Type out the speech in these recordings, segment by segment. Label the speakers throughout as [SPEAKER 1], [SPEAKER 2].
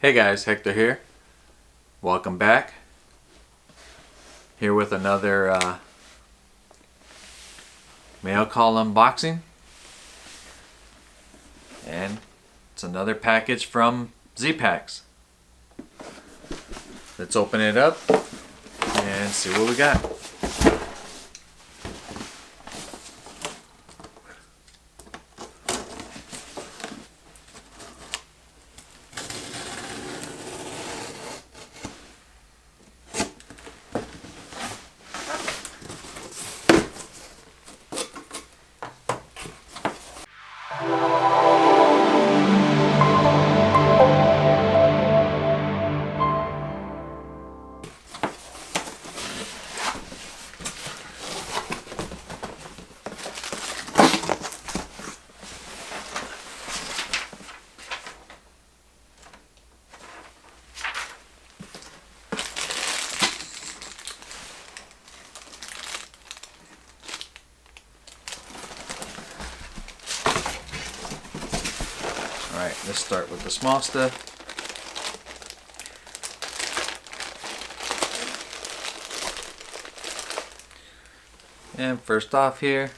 [SPEAKER 1] Hey guys, Hector here. Welcome back. Here with another mail call unboxing. And it's another package from ZPACKS. Let's open it up and see what we got. Alright, let's start with the small stuff. And first off here,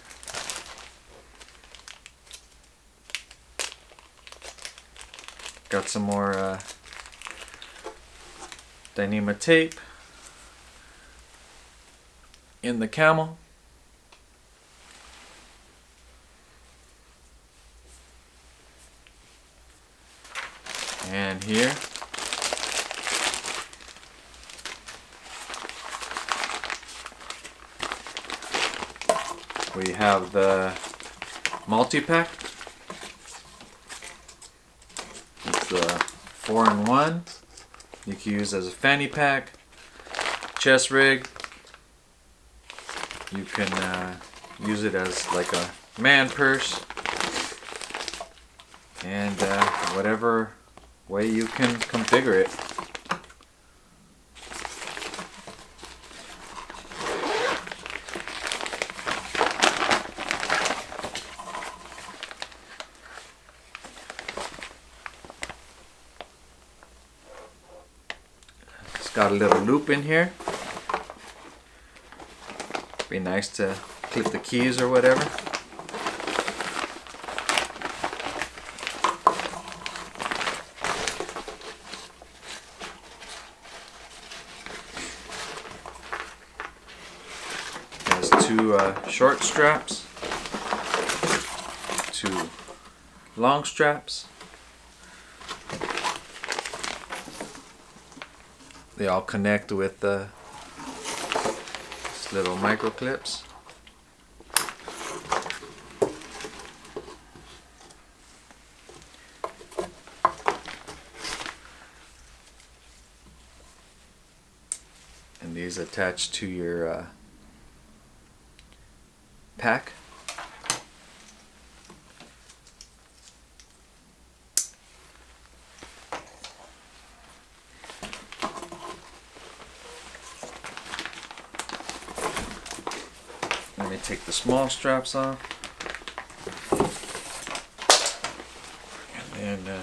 [SPEAKER 1] got some more Dyneema tape in the camel. And here we have the multi-pack. It's a 4-in-1. You can use as a fanny pack, chest rig. You can use it as like a man purse, and whatever way you can configure it. It's got a little loop in here. Be nice to clip the keys or whatever. Has two short straps, two long straps. They all connect with little micro clips. And these attach to your pack. Let me take the small straps off. And then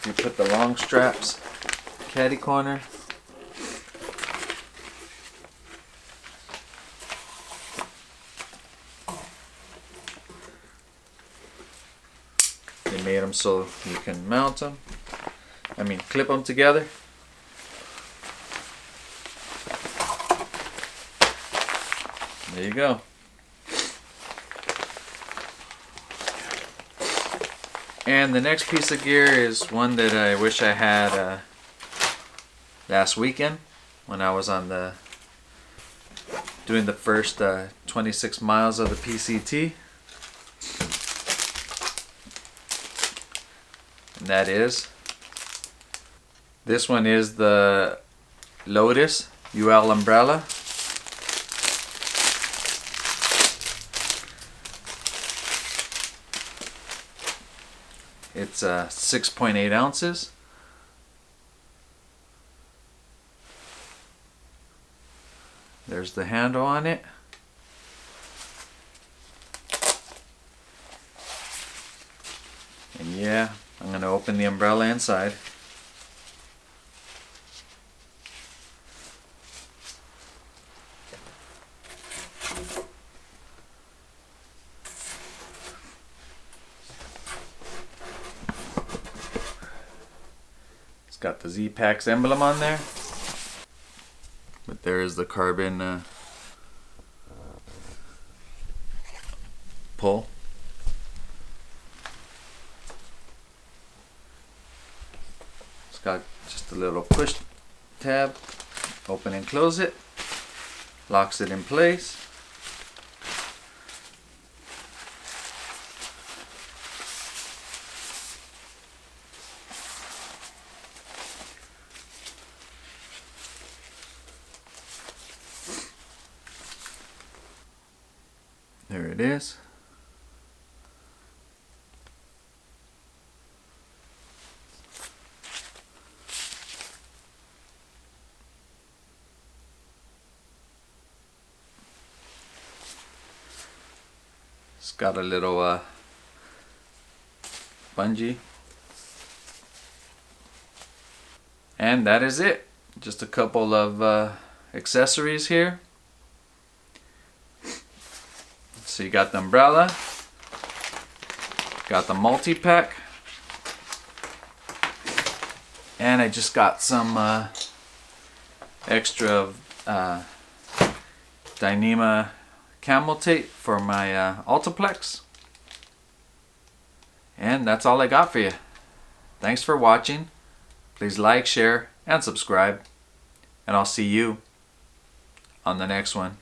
[SPEAKER 1] you put the long straps caddy corner. They made them so you can mount them. Clip them together. There you go. And the next piece of gear is one that I wish I had last weekend when I was on doing the first 26 miles of the PCT. And that is, this one is the Lotus UL umbrella. It's 6.8 ounces. There's the handle on it. Yeah, I'm gonna open the umbrella inside. It's got the ZPACKS emblem on there. But there is the carbon pull. It's got just a little push tab. Open and close it. Locks it in place. There it is. It's got a little bungee. And that is it. Just a couple of accessories here. So you got the umbrella, got the multi-pack, and I just got some extra Dyneema camel tape for my Altaplex. And that's all I got for you. Thanks for watching. Please like, share, and subscribe. And I'll see you on the next one.